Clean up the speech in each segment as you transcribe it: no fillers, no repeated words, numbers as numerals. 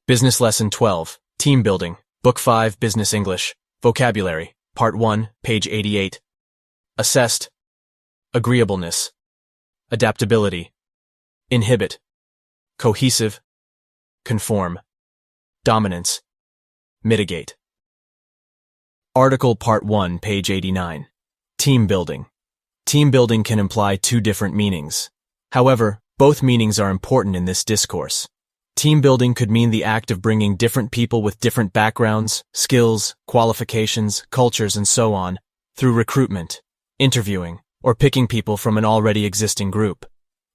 Business Lesson 12, Team Building, Book 5, Business English, Vocabulary, Part 1, page 88. Assessed. Agreeableness. Adaptability. Inhibit. Cohesive. Conform. Dominance. Mitigate. Article Part 1, page 89. Team building. Team building can imply two different meanings. However, both meanings are important in this discourse. Team building could mean the act of bringing different people with different backgrounds, skills, qualifications, cultures, and so on, through recruitment, interviewing, or picking people from an already existing group.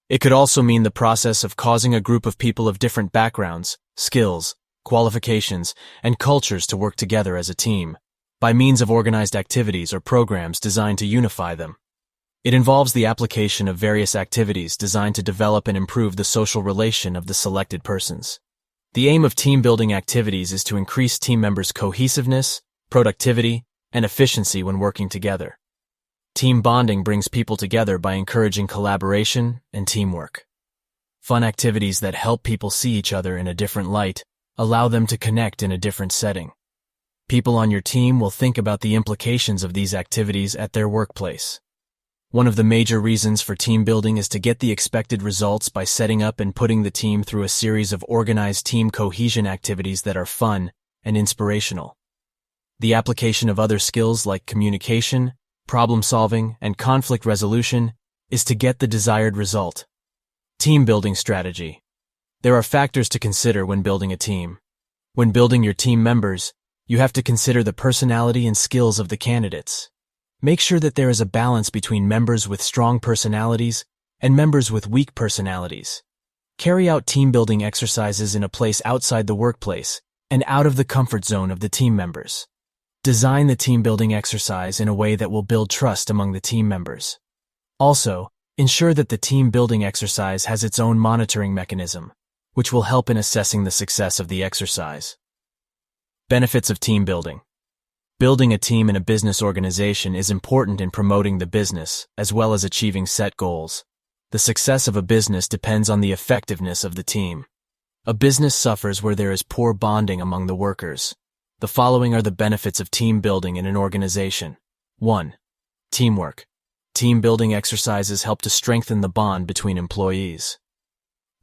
It could also mean the process of causing a group of people of different backgrounds, skills, qualifications, and cultures to work together as a team, by means of organized activities or programs designed to unify them. It involves the application of various activities designed to develop and improve the social relation of the selected persons. The aim of team-building activities is to increase team members' cohesiveness, productivity, and efficiency when working together. Team bonding brings people together by encouraging collaboration and teamwork. Fun activities that help people see each other in a different light allow them to connect in a different setting. People on your team will think about the implications of these activities at their workplace. One of the major reasons for team building is to get the expected results by setting up and putting the team through a series of organized team cohesion activities that are fun and inspirational. The application of other skills like communication, problem-solving, and conflict resolution is to get the desired result. Team building strategy. There are factors to consider when building a team. When building your team members, you have to consider the personality and skills of the candidates. Make sure that there is a balance between members with strong personalities and members with weak personalities. Carry out team-building exercises in a place outside the workplace and out of the comfort zone of the team members. Design the team-building exercise in a way that will build trust among the team members. Also, ensure that the team-building exercise has its own monitoring mechanism, which will help in assessing the success of the exercise. Benefits of team building. Building a team in a business organization is important in promoting the business, as well as achieving set goals. The success of a business depends on the effectiveness of the team. A business suffers where there is poor bonding among the workers. The following are the benefits of team building in an organization. 1. Teamwork. Team building exercises help to strengthen the bond between employees.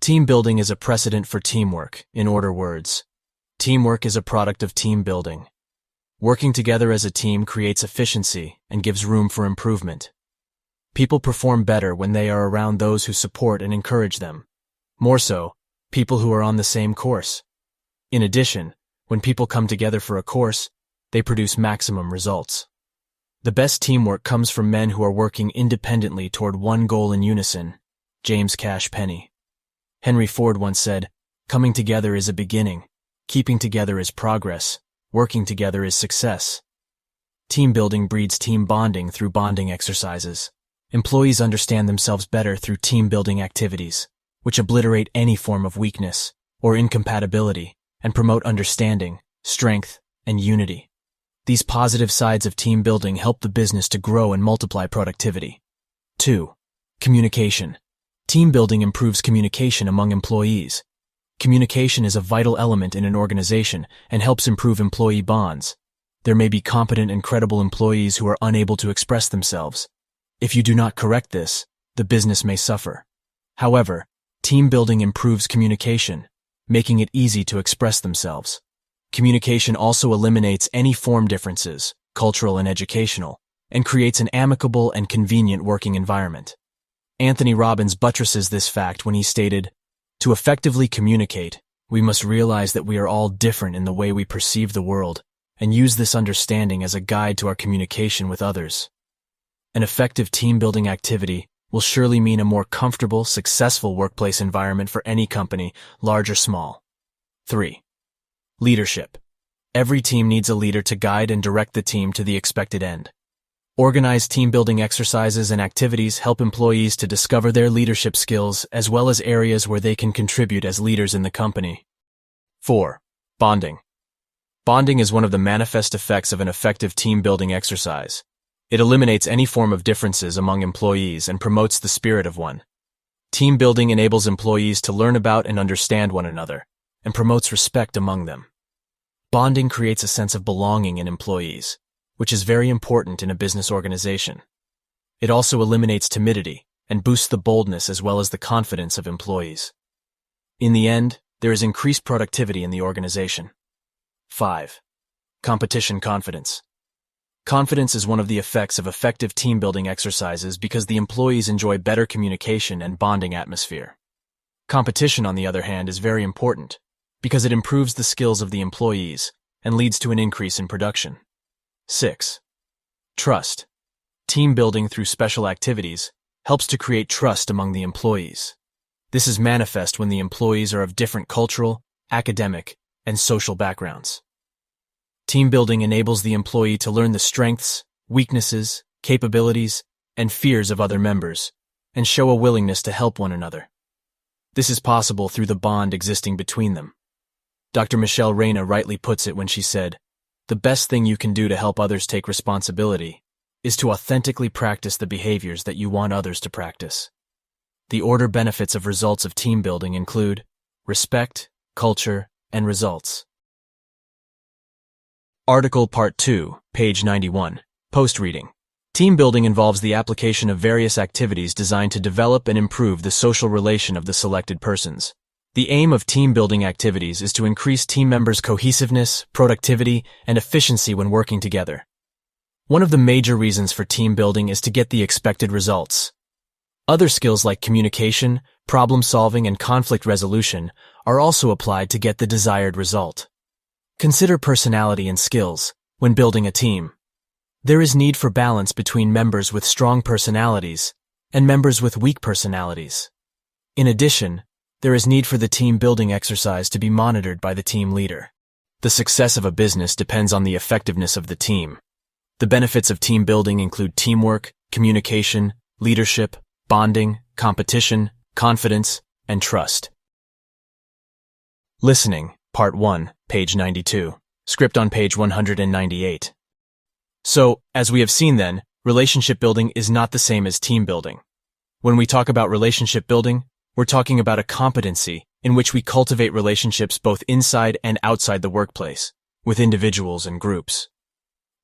Team building is a precedent for teamwork, in other words. Teamwork is a product of team building. Working together as a team creates efficiency and gives room for improvement. People perform better when they are around those who support and encourage them. More so, people who are on the same course. In addition, when people come together for a course, they produce maximum results. The best teamwork comes from men who are working independently toward one goal in unison. James Cash Penney. Henry Ford once said, "Coming together is a beginning. Keeping together is progress. Working together is success." Team building breeds team bonding through bonding exercises. Employees understand themselves better through team building activities, which obliterate any form of weakness or incompatibility and promote understanding, strength, and unity. These positive sides of team building help the business to grow and multiply productivity. 2. Communication. Team building improves communication among employees. Communication is a vital element in an organization and helps improve employee bonds. There may be competent and credible employees who are unable to express themselves. If you do not correct this, the business may suffer. However, team building improves communication, making it easy to express themselves. Communication also eliminates any form differences, cultural and educational, and creates an amicable and convenient working environment. Anthony Robbins buttresses this fact when he stated, "To effectively communicate, we must realize that we are all different in the way we perceive the world, and use this understanding as a guide to our communication with others." An effective team-building activity will surely mean a more comfortable, successful workplace environment for any company, large or small. 3. Leadership. Every team needs a leader to guide and direct the team to the expected end. Organized team-building exercises and activities help employees to discover their leadership skills as well as areas where they can contribute as leaders in the company. 4. Bonding. Bonding is one of the manifest effects of an effective team-building exercise. It eliminates any form of differences among employees and promotes the spirit of one. Team building enables employees to learn about and understand one another, and promotes respect among them. Bonding creates a sense of belonging in employees, which is very important in a business organization. It also eliminates timidity and boosts the boldness as well as the confidence of employees. In the end, there is increased productivity in the organization. 5. Competition confidence. Confidence is one of the effects of effective team-building exercises because the employees enjoy better communication and bonding atmosphere. Competition, on the other hand, is very important because it improves the skills of the employees and leads to an increase in production. 6. Trust. Team building through special activities helps to create trust among the employees. This is manifest when the employees are of different cultural, academic, and social backgrounds. Team building enables the employee to learn the strengths, weaknesses, capabilities, and fears of other members, and show a willingness to help one another. This is possible through the bond existing between them. Dr. Michelle Reyna rightly puts it when she said, "The best thing you can do to help others take responsibility is to authentically practice the behaviors that you want others to practice." The order benefits of results of team building include respect, culture, and results. Article Part 2, page 91. Post-reading. Team building involves the application of various activities designed to develop and improve the social relation of the selected persons. The aim of team-building activities is to increase team members' cohesiveness, productivity, and efficiency when working together. One of the major reasons for team building is to get the expected results. Other skills like communication, problem-solving, and conflict resolution are also applied to get the desired result. Consider personality and skills when building a team. There is need for balance between members with strong personalities and members with weak personalities. In addition, there is need for the team-building exercise to be monitored by the team leader. The success of a business depends on the effectiveness of the team. The benefits of team building include teamwork, communication, leadership, bonding, competition, confidence, and trust. Listening, Part 1, page 92. Script on page 198. So, as we have seen then, relationship building is not the same as team building. When we talk about relationship building, we're talking about a competency in which we cultivate relationships both inside and outside the workplace, with individuals and groups.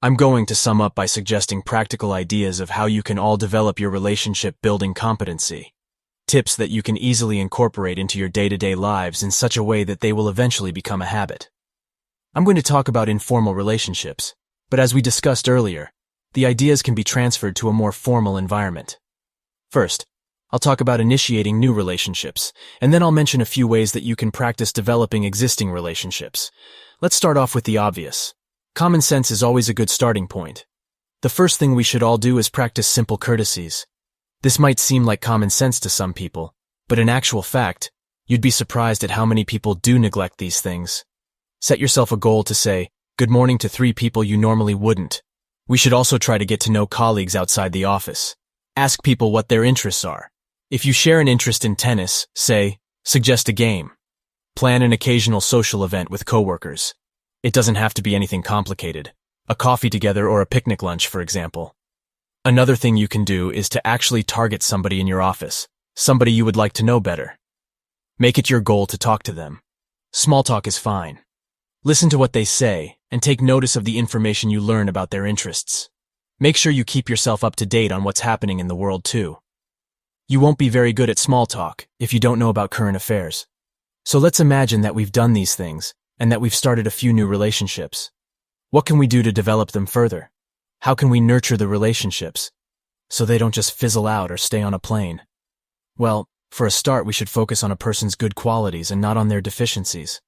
I'm going to sum up by suggesting practical ideas of how you can all develop your relationship building competency. Tips that you can easily incorporate into your day-to-day lives in such a way that they will eventually become a habit. I'm going to talk about informal relationships, but as we discussed earlier, the ideas can be transferred to a more formal environment. First, I'll talk about initiating new relationships, and then I'll mention a few ways that you can practice developing existing relationships. Let's start off with the obvious. Common sense is always a good starting point. The first thing we should all do is practice simple courtesies. This might seem like common sense to some people, but in actual fact, you'd be surprised at how many people do neglect these things. Set yourself a goal to say, "Good morning" to 3 people you normally wouldn't. We should also try to get to know colleagues outside the office. Ask people what their interests are. If you share an interest in tennis, say, suggest a game. Plan an occasional social event with coworkers. It doesn't have to be anything complicated. A coffee together or a picnic lunch, for example. Another thing you can do is to actually target somebody in your office, somebody you would like to know better. Make it your goal to talk to them. Small talk is fine. Listen to what they say and take notice of the information you learn about their interests. Make sure you keep yourself up to date on what's happening in the world too. You won't be very good at small talk if you don't know about current affairs. So let's imagine that we've done these things and that we've started a few new relationships. What can we do to develop them further? How can we nurture the relationships so they don't just fizzle out or stay on a plane? Well, for a start, we should focus on a person's good qualities and not on their deficiencies.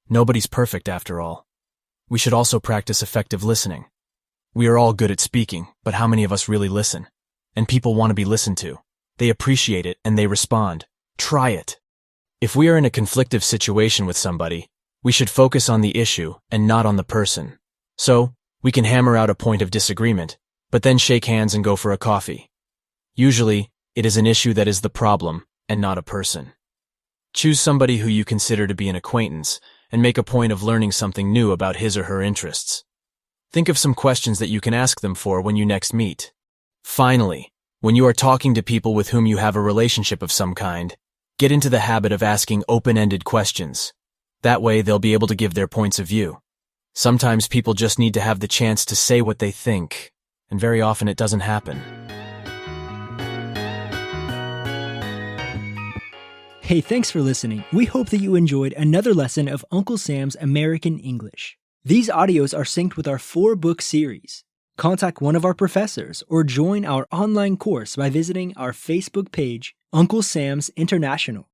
Nobody's perfect after all. We should also practice effective listening. We are all good at speaking, but how many of us really listen? And people want to be listened to. They appreciate it and they respond. Try it. If we are in a conflictive situation with somebody, we should focus on the issue and not on the person. So, we can hammer out a point of disagreement, but then shake hands and go for a coffee. Usually, it is an issue that is the problem and not a person. Choose somebody who you consider to be an acquaintance and make a point of learning something new about his or her interests. Think of some questions that you can ask them for when you next meet. Finally, when you are talking to people with whom you have a relationship of some kind, get into the habit of asking open-ended questions. That way, they'll be able to give their points of view. Sometimes people just need to have the chance to say what they think, and very often it doesn't happen. Hey, thanks for listening. We hope that you enjoyed another lesson of Uncle Sam's American English. These audios are synced with our 4-book series. Contact one of our professors or join our online course by visiting our Facebook page, Uncle Sam's International.